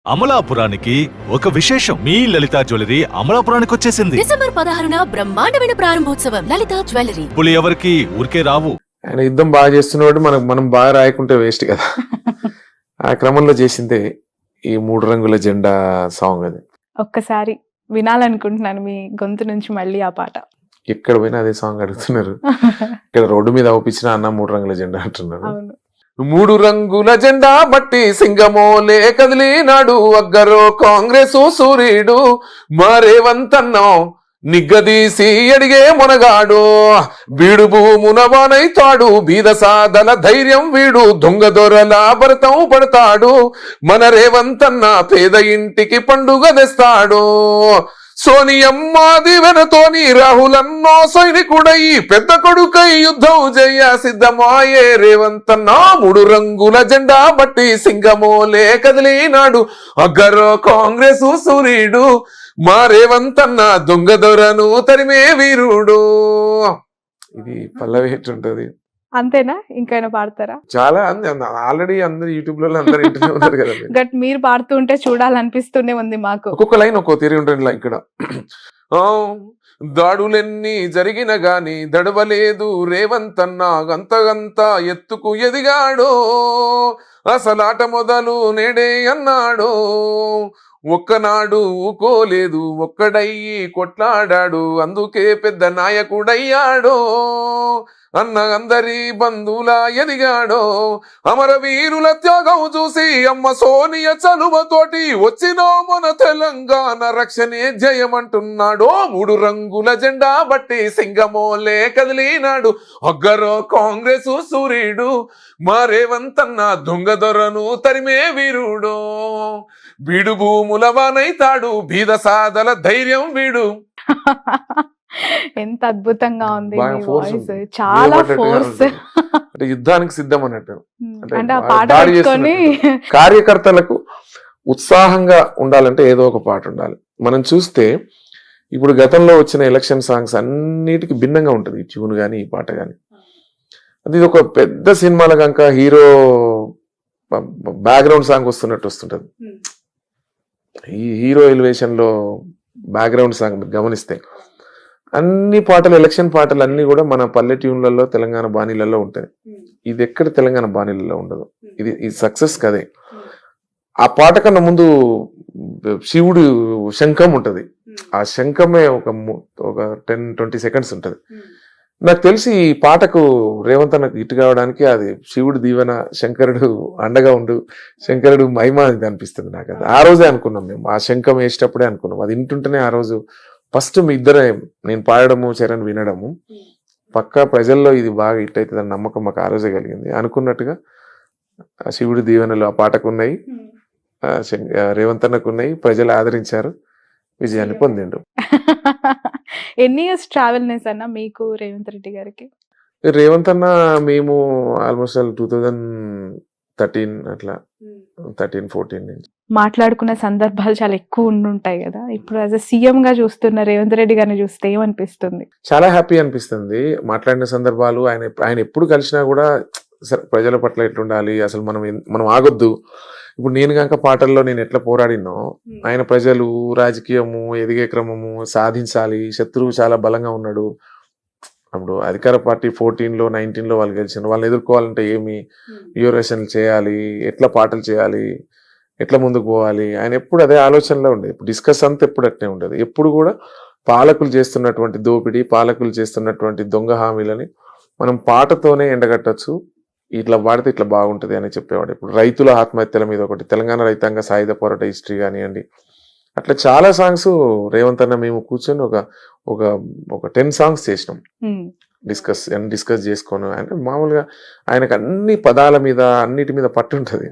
అమలాపురానికి ఒక విశేషం. మీ లలిత జ్యువెలరీ అమలాపురానికి వచ్చేసింది. డిసెంబర్ 16న బ్రహ్మాండమైన ప్రారంభోత్సవం. లలిత జ్యువెలరీ. ఇప్పుడు ఎవరికి ఊరికే రావు. ఆయన యుద్ధం బాగా చేస్తున్నాడు, మనం బాగా రాయకుంటే వేస్ట్ కదా. ఆ క్రమంలో చేసిందే ఈ 3 రంగుల జెండా సాంగ్. అది ఒక్కసారి వినాలనుకుంటున్నాను మీ గొంతు నుంచి మళ్ళీ ఆ పాట. ఎక్కడ పోయినా అదే సాంగ్ అడుగుతున్నారు. ఇక్కడ రోడ్డు మీద అవుపించిన అన్న 3 రంగుల జెండా అంటున్నారు. అవును. 3 రంగుల జెండా బట్టి సింగమోలే కదిలినాడు, అగ్గరో కాంగ్రెస్ సూర్యుడు మరేవంతన్నో నిగ్గదీసి అడిగే మునగాడు, వీడు భూమునవానైతాడు, బీద సాదల ధైర్యం వీడు, దొంగ దొరల భరతం పడతాడు, మన రేవంతన్న పేద ఇంటికి పండుగ తెస్తాడు. సోనియమ్మ దివెనతోని రాహులన్నో సైనికుడై పెద్ద కొడుకై యుద్ధం జయ సిద్ధమాయే, రేవంతన్న 3 రంగుల జెండా బట్టి సింగమోలే కదిలినాడు, అగ్గరో కాంగ్రెస్ సూర్యుడు మా రేవంతన్న దొంగ దొరను తరిమే వీరుడు. ఇది పల్లవి ఎట్లుంటది? అంతేనా? ఇంకైనా పాడతారా? చాలా ఆల్రెడీ అందరు యూట్యూబ్ లో అందరు ఇంటనే ఉన్నారు కదా. గట్ మీరు పాడుతూ ఉంటే చూడాలనిపిస్తూనే ఉంది మాకు. ఒక్కొక్క లైన్ ఒక్కో తీరి ఉంటుంది ఇక్కడ. దాడులెన్ని జరిగిన గాని దడవలేదు రేవంతన్న, గంతగంత ఎత్తుకు ఎదిగాడు, అసలాట మొదలు నేడే అన్నాడు, ఒక్కనాడు ఊకోలేదు, ఒక్కడయ్యి కొట్లాడాడు, అందుకే పెద్ద నాయకుడయ్యాడు, అన్న అందరి బంధువుల ఎదిగాడో, అమరవీరుల త్యాగం చూసి అమ్మ సోనియ చలువతోటి వచ్చినో మన తెలంగాణ రక్షణే జయమంటున్నాడో, 3 రంగుల జెండా బట్టి సింగమోలే కదిలినాడు, అగ్గరో కాంగ్రెస్ సూర్యుడు మా రేవంతన్న దొంగ దొరను తరిమే వీరుడు, వీడు భూముల వానైతాడు, బీద సాదల ధైర్యం వీడు. ఎంత అద్భుతంగా ఉంది బాగా మీ force వాయిస్. ఉంది. చాలా నిలబడ్డట్టుగా ఫోర్స్. ఉంటుంది. అంటే యుద్ధానికి సిద్ధం అన్నట్టు. అంటే ఆ పాట దాడి పెట్టుకొని చేస్తున్నట్టు. కార్యకర్తలకు ఉత్సాహంగా ఉండాలంటే ఏదో ఒక పాట ఉండాలి. మనం చూస్తే ఇప్పుడు గతంలో వచ్చిన ఎలక్షన్ సాంగ్స్ అన్నిటికీ భిన్నంగా ఉంటుంది ఈ ట్యూన్ గానీ ఈ పాట గానీ. అది ఒక పెద్ద సినిమాల కనుక హీరో బ్యాక్గ్రౌండ్ సాంగ్ వస్తున్నట్టు వస్తుంటది. ఈ హీరో ఎలివేషన్ లో బ్యాక్గ్రౌండ్ సాంగ్ గమనిస్తే అన్ని పాటలు, ఎలక్షన్ పాటలు అన్ని కూడా మన పల్లె ట్యూన్లలో తెలంగాణ బాణీలలో ఉంటాయి. ఇది ఎక్కడ తెలంగాణ బాణీలలో ఉండదు. ఇది సక్సెస్ కదే. ఆ పాట కన్నా ముందు శివుడు శంఖం ఉంటది. ఆ శంఖమే ఒక 10-20 సెకండ్స్ ఉంటది. నాకు తెలిసి ఈ పాటకు రేవంత్ అన్నకు హిట్ కావడానికి అది శివుడు దీవెన, శంకరుడు అండగా ఉండు, శంకరుడు మహిమ అది అనిపిస్తుంది నాకు. అది ఆ రోజే అనుకున్నాం మేము, ఆ శంఖం వేసేటప్పుడే అనుకున్నాం. అది వింటుంటేనే ఆ రోజు ఫస్ట్ మీ ఇద్దరే, నేను పాడడము చరణ్ వినడము, పక్కా ప్రజల్లో ఇది బాగా హిట్ అవుతుంది అని నమ్మకం మాకు ఆ రోజే కలిగింది. అనుకున్నట్టుగా శివుడి దీవెనలు ఆ పాటకు ఉన్నాయి, రేవంత్ అన్నకు ఉన్నాయి, ప్రజలు ఆదరించారు, విజయాన్ని పొందిండు. ఎన్ని ఇయర్స్ ట్రావెల్ అన్న మీకు రేవంత్ రెడ్డి గారికి? రేవంత్ అన్న మేము ఆల్మోస్ట్ 2013 అట్లా 13-14 నుంచి మాట్లాడుకున్న సందర్భాలు చాలా ఎక్కువ ఉండుంటాయి కదా. ఇప్పుడు యాజ్ అ సీఎం గా చూస్తున్న రేవంత్ రెడ్డి గారిని చూస్తే ఏమనిపిస్తుంది? చాలా హ్యాపీ అనిపిస్తుంది. మాట్లాడిన సందర్భాలు ఆయన ఎప్పుడు కలిసినా కూడా సరే ప్రజల పట్ల ఎట్లుండాలి, అసలు మనం ఆగొద్దు. ఇప్పుడు నేను కనుక పాటల్లో నేను ఎట్లా పోరాడినో, ఆయన ప్రజలు, రాజకీయము, ఎదిగే క్రమము, సాధించాలి, శత్రువు చాలా బలంగా ఉన్నాడు. అప్పుడు అధికార పార్టీ 14లో 19లో వాళ్ళు గెలిచారు, వాళ్ళని ఎదుర్కోవాలంటే ఏమి యూరేషన్లు చేయాలి, ఎట్లా పాటలు చేయాలి, ఎట్లా ముందుకు పోవాలి, ఆయన ఎప్పుడు అదే ఆలోచనలో ఉండేది. ఇప్పుడు డిస్కస్ అంతా ఎప్పుడు అట్నే ఉండేది. ఎప్పుడు కూడా పాలకులు చేస్తున్నటువంటి దోపిడీ, పాలకులు చేస్తున్నటువంటి దొంగ హామీలని మనం పాటతోనే ఎండగట్టచ్చు, ఇట్లా వాడితే ఇట్లా బాగుంటుంది అని చెప్పేవాడు. ఇప్పుడు రైతుల ఆత్మహత్యల మీద ఒకటి, తెలంగాణ రైతాంగ సాయుధ పోరాట హిస్టరీ కానివ్వండి, అట్లా చాలా సాంగ్స్ రేవంత్ అన్న మేము కూర్చొని ఒక 10 సాంగ్స్ చేసినాం. డిస్కస్ చేసుకోను అంటే మామూలుగా ఆయనకు అన్ని పదాల మీద అన్నిటి మీద పట్టు ఉంటుంది.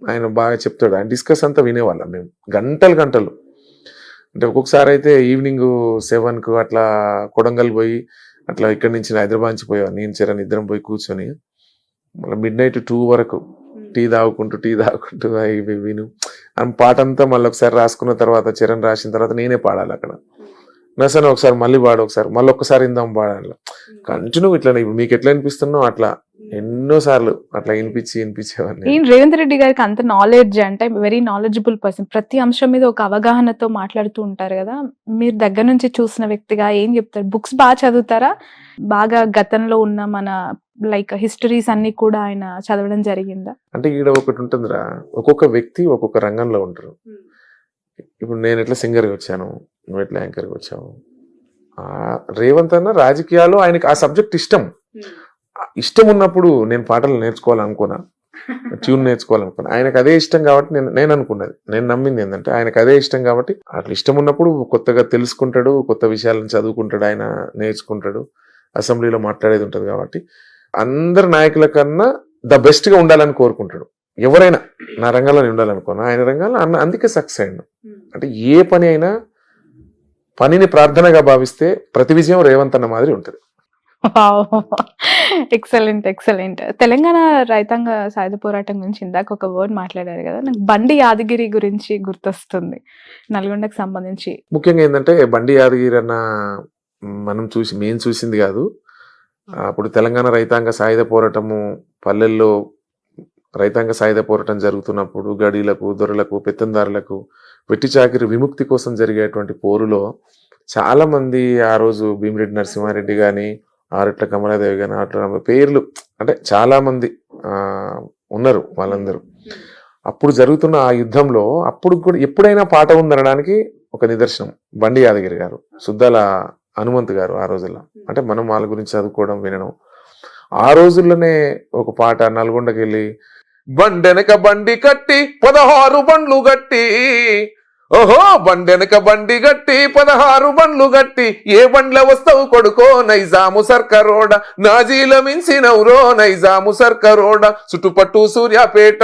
ఆయన బాగా చెప్తాడు. ఆయన డిస్కస్ అంతా వినేవాళ్ళం మేము గంటలు. అంటే ఒక్కొక్కసారి అయితే ఈవినింగ్ 7కు అట్లా కొడంగల్ పోయి అట్లా ఇక్కడి నుంచి హైదరాబాద్ నుంచి పోయేవాడు. నేను చరణ్ ఇద్దరం పోయి కూర్చొని మళ్ళీ midnight 2 వరకు టీ తాగుకుంటూ అవి విను. పాట అంతా మళ్ళీ ఒకసారి రాసుకున్న తర్వాత, చరణ్ రాసిన తర్వాత నేనే పాడాలి అక్కడ. నసన ఒకసారి మళ్ళీ పాడు, ఒకసారి మళ్ళీ ఒక్కసారి ఇందాం పాడాలి. కంటిన్యూ ఇట్లా ఇప్పుడు మీకు ఎట్లా అనిపిస్తున్నో అట్లా ఎన్నోసార్లు అట్లా వినిపించేవాడిని. ఈ రేవంత్ రెడ్డి గారికి అంత నాలెడ్జ్ అంటే వెరీ నాలెడ్జబుల్ పర్సన్, ప్రతి అంశం మీద ఒక అవగాహనతో మాట్లాడుతూ ఉంటారు కదా. మీరు దగ్గర నుంచి చూసిన వ్యక్తిగా ఏం చెప్తారు? బుక్స్ బాగా చదువుతారా? బాగా గతంలో ఉన్న మన లైక్ హిస్టరీస్ అన్ని కూడా ఆయన చదవడం జరిగిందా? అంటే ఈడ ఒకటి ఉంటుందిరా, ఒక్కొక్క వ్యక్తి ఒక్కొక్క రంగంలో ఉంటారు. ఇప్పుడు నేను ఎట్లా సింగర్గా వచ్చాను, నువ్వు ఎట్లా యాంకర్గా వచ్చావు. రేవంత్ అన్న రాజకీయాలు ఆయనకి ఆ సబ్జెక్ట్ ఇష్టం ఉన్నప్పుడు నేను పాటలు నేర్చుకోవాలనుకున్నా, ట్యూన్ నేర్చుకోవాలనుకున్నా. ఆయనకు అదే ఇష్టం కాబట్టి నేను అనుకున్నది, నేను నమ్మింది ఏంటంటే ఆయనకు అదే ఇష్టం కాబట్టి అట్లా ఇష్టం ఉన్నప్పుడు కొత్తగా తెలుసుకుంటాడు, కొత్త విషయాలను చదువుకుంటాడు, ఆయన నేర్చుకుంటాడు, అసెంబ్లీలో మాట్లాడేది ఉంటుంది. కాబట్టి అందరు నాయకుల కన్నా ద బెస్ట్ గా ఉండాలని కోరుకుంటాడు. ఎవరైనా నా రంగంలో ఉండాలనుకున్నా ఆయన రంగంలో అందుకే సక్సెస్ అయ్యాడు. అంటే ఏ పని అయినా పనిని ప్రార్థనగా భావిస్తే ప్రతి విజయం రేవంత్ అన్న మాదిరి ఉంటుంది. Excellent excellent. తెలంగాణ రైతాంగ సాయుధ పోరాటం గురించి ఇందాక ఒక వర్డ్ మాట్లాడారు కదా, నాకు బండి యాదగిరి గురించి గుర్తొస్తుంది, నల్గొండకు సంబంధించి. ముఖ్యంగా ఏంటంటే బండి యాదగిరి అన్న మేము చూసింది కాదు. అప్పుడు తెలంగాణ రైతాంగ సాయుధ పోరాటము పల్లెల్లో రైతాంగ సాయుధ పోరాటం జరుగుతున్నప్పుడు గడీలకు, దొరలకు, పెత్తందారులకు వెట్టి చాకిరి విముక్తి కోసం జరిగేటువంటి పోరులో చాలా మంది ఆ రోజు భీమిరెడ్డి నరసింహారెడ్డి గాని, ఆరుట్ల కమలాదేవి గాని, ఆరుట్ల పేర్లు అంటే చాలా మంది ఉన్నారు. వాళ్ళందరూ అప్పుడు జరుగుతున్న ఆ యుద్ధంలో అప్పుడు కూడా ఎప్పుడైనా పాట ఉందనడానికి ఒక నిదర్శనం బండి యాదగిరి గారు, సుద్దాల హనుమంత్ గారు. ఆ రోజుల్లో అంటే మనం వాళ్ళ గురించి చదువుకోవడం, వినడం. ఆ రోజుల్లోనే ఒక పాట నల్గొండకి వెళ్ళి బండెనక బండి కట్టి 16 బండ్లు గట్టి, ఓహో బండెనక బండి గట్టి 16 బండ్లు గట్టి, ఏ బండ్ల వస్తావు కొడుకో నైజాము సర్కరోడ, నాజీల మించినవురో నైజాము సర్కరోడ, చుట్టుపట్టు సూర్యాపేట,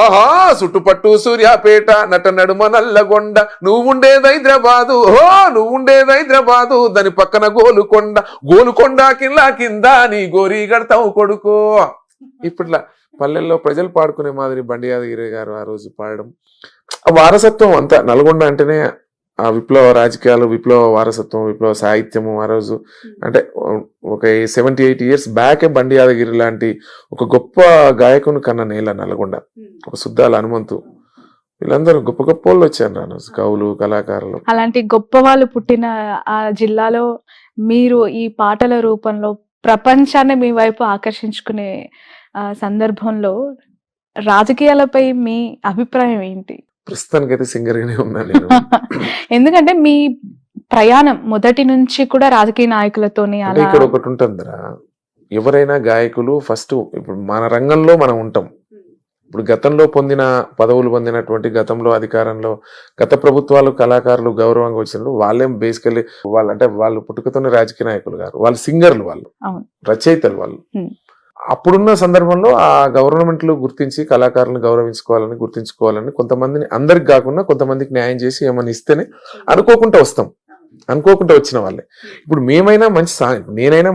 ఆహా చుట్టుపట్టు సూర్యాపేట, నట నడుమ నల్లగొండ, నువ్వుండేది హైదరాబాదు, ఓహో నువ్వుండేది హైదరాబాదు, దాని పక్కన గోలుకొండ, గోలుకొండ కిల్లా కింద నీ గోరీ గడతావు కొడుకో. ఇప్పట్లా పల్లెల్లో ప్రజలు పాడుకునే మాదిరి బండి యాదగిరి గారు ఆ రోజు పాడడం, వారసత్వం అంతా. నల్గొండ అంటేనే ఆ విప్లవ రాజకీయాలు, విప్లవ వారసత్వం, విప్లవ సాహిత్యము. ఆ రోజు అంటే ఒక 78 years బ్యాకే బండి యాదగిరి లాంటి ఒక గొప్ప గాయకుని కన్నా నేల నల్గొండ. ఒక సుద్దాల హనుమంతు, వీళ్ళందరూ గొప్ప గొప్ప వాళ్ళు వచ్చారు, కవులు, కళాకారులు. అలాంటి గొప్ప వాళ్ళు పుట్టిన ఆ జిల్లాలో మీరు ఈ పాటల రూపంలో ప్రపంచాన్ని మీ వైపు ఆకర్షించుకునే సందర్భంలో రాజకీయాలపై మీ అభిప్రాయం ఏంటి? ప్రస్తుతానికైతే సింగర్ గానే ఉన్నాను నేను. ఎందుకంటే మీ ప్రయాణం మొదటి నుంచి కూడా రాజకీయ నాయకులతోని అలా. ఇక్కడ ఒకటి ఉంటుందిరా, ఎవరైనా గాయకులు ఫస్ట్ ఇప్పుడు మన రంగంలో మనం ఉంటాం. ఇప్పుడు గతంలో పదవులు పొందినటువంటి, గతంలో అధికారంలో గత ప్రభుత్వాలు కళాకారులు గౌరవంగా వచ్చినప్పుడు వాళ్ళేం బేసికల్లీ వాళ్ళు పుట్టుకతోనే రాజకీయ నాయకులు గారు, వాళ్ళు సింగర్లు, వాళ్ళు రచయితలు. వాళ్ళు అప్పుడున్న సందర్భంలో ఆ గవర్నమెంట్లు గుర్తించి కళాకారులను గుర్తించుకోవాలని కొంతమందిని, అందరికి కాకుండా కొంతమందికి న్యాయం చేసి ఏమైనా ఇస్తేనే అనుకోకుండా వచ్చిన వాళ్ళే. ఇప్పుడు నేనైనా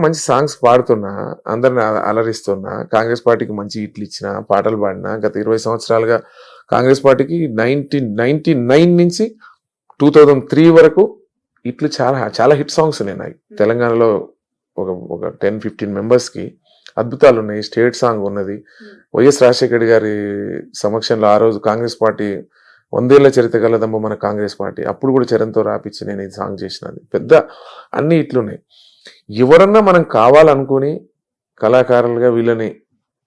మంచి సాంగ్స్ పాడుతున్నా, అందరిని అలరిస్తున్నా, కాంగ్రెస్ పార్టీకి మంచి హిట్లు ఇచ్చిన పాటలు పాడినా. గత 20 సంవత్సరాలుగా కాంగ్రెస్ పార్టీకి 1999 నుంచి 2003 వరకు హిట్లు చాలా హిట్ సాంగ్స్ ఉన్నాయి నాకు. తెలంగాణలో ఒక 10-15 మెంబర్స్కి అద్భుతాలు ఉన్నాయి. స్టేట్ సాంగ్ ఉన్నది. వైఎస్ రాజశేఖర్ గారి సమక్షంలో ఆ రోజు కాంగ్రెస్ పార్టీ 100 ఏళ్ల చరిత్ర గలదమ్మ మన కాంగ్రెస్ పార్టీ, అప్పుడు కూడా చరణ్తో రాపిచ్చి నేను ఈ సాంగ్ చేసినది. పెద్ద అన్ని ఇట్లున్నాయి. ఎవరన్నా మనం కావాలనుకుని కళాకారులుగా వీళ్ళని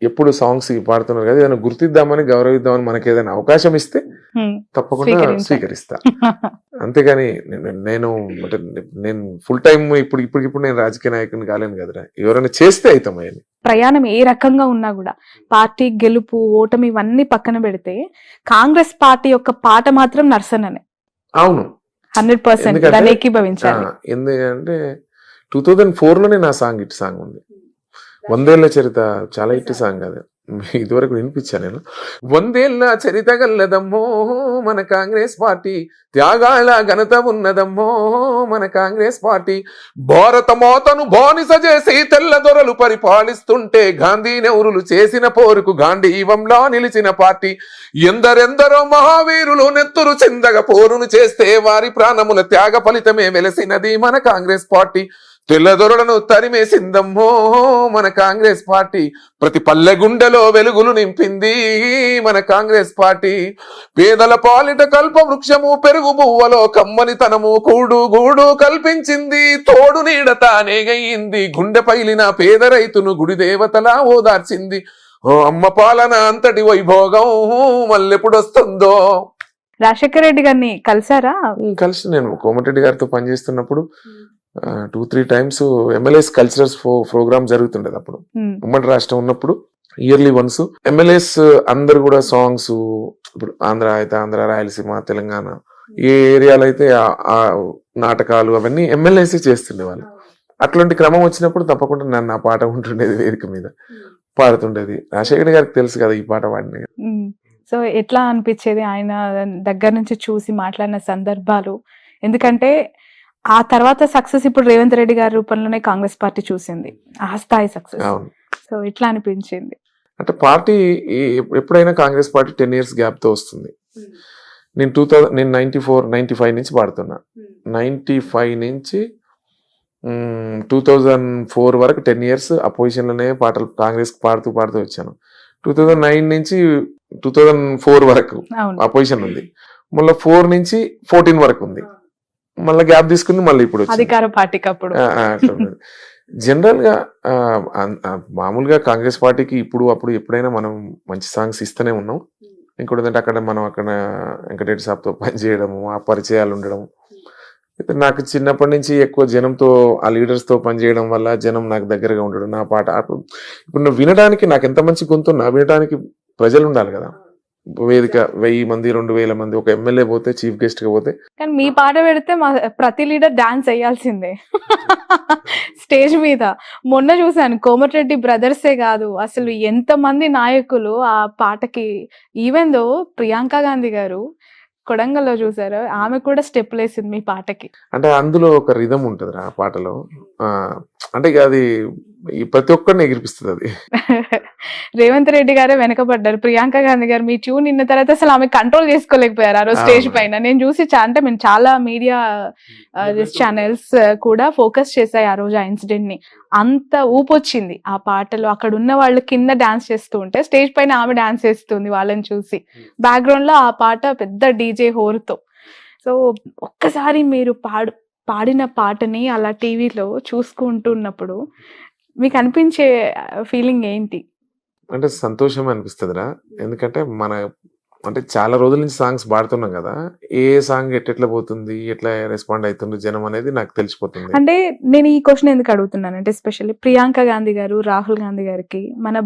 ఎప్పుడు సాంగ్స్ పాడుతున్నారు కదా, ఏదైనా గుర్తిద్దామని, గౌరవిద్దామని మనకి ఏదైనా అవకాశం ఇస్తే తప్పకుండా స్వీకరిస్తా. అంతేగాని నేను ఫుల్ టైం ఇప్పుడు నేను రాజకీయ నాయకుని కాలేను కదరా, ఎవరైనా చేస్తే అవుతామని. ప్రయాణం ఏ రకంగా ఉన్నా కూడా పార్టీ గెలుపు, ఓటమి ఇవన్నీ పక్కన పెడితే కాంగ్రెస్ పార్టీ యొక్క పాట మాత్రం నర్సననే. అవును, 100% దాన్ని ఏకీభవించాలి. ఎందుకంటే 2004లోనే నా హిట్ సాంగ్ ఉంది. 100 ఏళ్ల చరిత్ర చాలా హిట్ సాంగ్. అది ఇదివరకు వినిపించాను నేను. 100 ఏళ్ల చరిత్ర గల్లదమ్మో మన కాంగ్రెస్ పార్టీ, త్యాగాల ఘనత ఉన్నదమ్మో మన కాంగ్రెస్ పార్టీ, భారత మాతను బానిస చేసి తెల్లదొరలు పరిపాలిస్తుంటే గాంధీ నెహ్రూలు చేసిన పోరుకు గాంధీవంలా నిలిచిన పార్టీ, ఎందరెందరో మహావీరులు నెత్తురు చిందగా పోరును చేస్తే వారి ప్రాణముల త్యాగ ఫలితమే వెలసినది మన కాంగ్రెస్ పార్టీ, తెల్లదొరలను తరిమేసిందమ్మో మన కాంగ్రెస్ పార్టీ, ప్రతి పల్లె గుండెలో వెలుగులు నింపింది మన కాంగ్రెస్ పార్టీ. పేదల పాలిట కల్ప వృక్షము, పెరుగు బువ్వలో కమ్మనితనము, కూడు గూడు కల్పించింది, తోడు నీడ తానేగయింది, గుండె పైలిన పేద రైతును గుడి దేవతలా ఓదార్చింది. ఓ అమ్మ పాలన అంతటి వైభోగం మళ్ళెప్పుడొస్తుందో. రాజశేఖర రెడ్డి గారిని కలిసారా? కలిసి నేను కోమటిరెడ్డి గారితో పనిచేస్తున్నప్పుడు 2-3 times ఎమ్మెల్యేస్ కల్చరల్స్ ప్రోగ్రామ్ జరుగుతుండేది అప్పుడు. ఉమ్మడి రాష్ట్రం ఉన్నప్పుడు ఇయర్లీ వన్స్ ఎమ్మెల్యేస్ అందరు కూడా సాంగ్స్, ఇప్పుడు ఆంధ్ర అయితే ఆంధ్ర, రాయలసీమ, తెలంగాణ ఏ ఏరియాలో అయితే ఆ నాటకాలు అవన్నీ ఎమ్మెల్యేస్ చేస్తుండే వాళ్ళు. అట్లాంటి క్రమం వచ్చినప్పుడు తప్పకుండా నన్ను ఆ పాట ఉంటుండేది, వేదిక మీద పాడుతుండేది. రాజశేఖర గారికి తెలుసు కదా ఈ పాట పాడిన. సో ఎట్లా అనిపించేది ఆయన దగ్గర నుంచి చూసి మాట్లాడిన సందర్భాలు? ఎందుకంటే ఆ తర్వాత సక్సెస్ ఇప్పుడు రేవంత్ రెడ్డి గారి రూపంలోనే కాంగ్రెస్ పార్టీ చూసింది, ఆ స్థాయి సక్సెస్. సో ఎట్లా అనిపించింది? అంటే పార్టీ ఎప్పుడైనా కాంగ్రెస్ పార్టీ 10 years గ్యాప్ తో వస్తుంది. నేను 94-95 నుంచి పాడుతున్నా. 95 నుంచి 2004 వరకు 10 years అపోజిషన్ లోనే పాటలు కాంగ్రెస్ పాడుతూ వచ్చాను. 2009 నుంచి 2004 వరకు అపోజిషన్ ఉంది. మళ్ళీ 4 నుంచి 14 వరకు ఉంది. మళ్ళీ గ్యాప్ తీసుకుంది, మళ్ళీ ఇప్పుడు అధికార పార్టీకి అప్పుడు. జనరల్ గా మామూలుగా కాంగ్రెస్ పార్టీకి ఇప్పుడు అప్పుడు ఎప్పుడైనా మనం మంచి సాంగ్స్ ఇస్తూనే ఉన్నాం. ఇంకోటి ఏంటంటే అక్కడ వెంకటరెడ్డి సాబ్తో పనిచేయడము, ఆ పరిచయాలు ఉండడం. అయితే నాకు చిన్నప్పటి నుంచి ఎక్కువ జనంతో, ఆ లీడర్స్ తో పనిచేయడం వల్ల జనం నాకు దగ్గరగా ఉండడం. నా పాట ఇప్పుడు నువ్వు వినడానికి నాకు ఎంత మంచి గొంతున్నా వినడానికి ప్రజలు ఉండాలి కదా. వేదిక 1000 మంది 2000 మంది, ఒక ఎమ్మెల్యే పోతే చీఫ్ గెస్ట్ గా పోతే, కానీ మీ పాట పెడితే ప్రతి లీడర్ డాన్స్ వేయాల్సిందే స్టేజ్ మీద. మొన్న చూసాను కోమటిరెడ్డి బ్రదర్సే కాదు అసలు ఎంత మంది నాయకులు ఆ పాటకి. ఈవెన్ దో ప్రియాంక గాంధీ గారు కొడంగల్లో చూసారు, ఆమె కూడా స్టెప్ వేసింది మీ పాటకి. అంటే అందులో ఒక రిధం ఉంటది ఆ పాటలో. అంటే అది ప్రతి ఒక్కరిని ఎగిరిపిస్తుంది అది. రేవంత్ రెడ్డి గారే వెనకబడ్డారు. ప్రియాంక గాంధీ గారు మీ ట్యూన్ నిన్న తర్వాత అసలు ఆమె కంట్రోల్ చేసుకోలేకపోయారు ఆ రోజు స్టేజ్ పైన. నేను చూసి అంటే మేము చాలా మీడియా ఛానల్స్ కూడా ఫోకస్ చేశాయి ఆ రోజు ఆ ఇన్సిడెంట్ ని. అంత ఊపొచ్చింది ఆ పాటలో. అక్కడ ఉన్న వాళ్ళు కింద డాన్స్ చేస్తూ ఉంటే స్టేజ్ పైన ఆమె డాన్స్ చేస్తుంది వాళ్ళని చూసి. బ్యాక్గ్రౌండ్ లో ఆ పాట పెద్ద డీజే హోరుతో. సో ఒక్కసారి మీరు పాడిన పాటని అలా టీవీలో చూసుకుంటున్నప్పుడు మీకు అనిపించే ఫీలింగ్ ఏంటి? అంటే సంతోషం అనిపిస్తుందిరా. ఎందుకంటే అంటే చాలా రోజుల నుంచి సాంగ్స్ పాడుతున్నాం కదా, ఏ సాంగ్ ఎట్లా పోతుంది, ఎట్లా రెస్పాండ్ అవుతుంది జనం అనేది నాకు తెలిసిపోతుంది. అంటే నేను ఈ క్వశ్చన్ ఎందుకు అడుగుతున్నానంటే, ఎస్పెషల్లీ ప్రియాంక గాంధీ గారు, రాహుల్ గాంధీ గారికి మన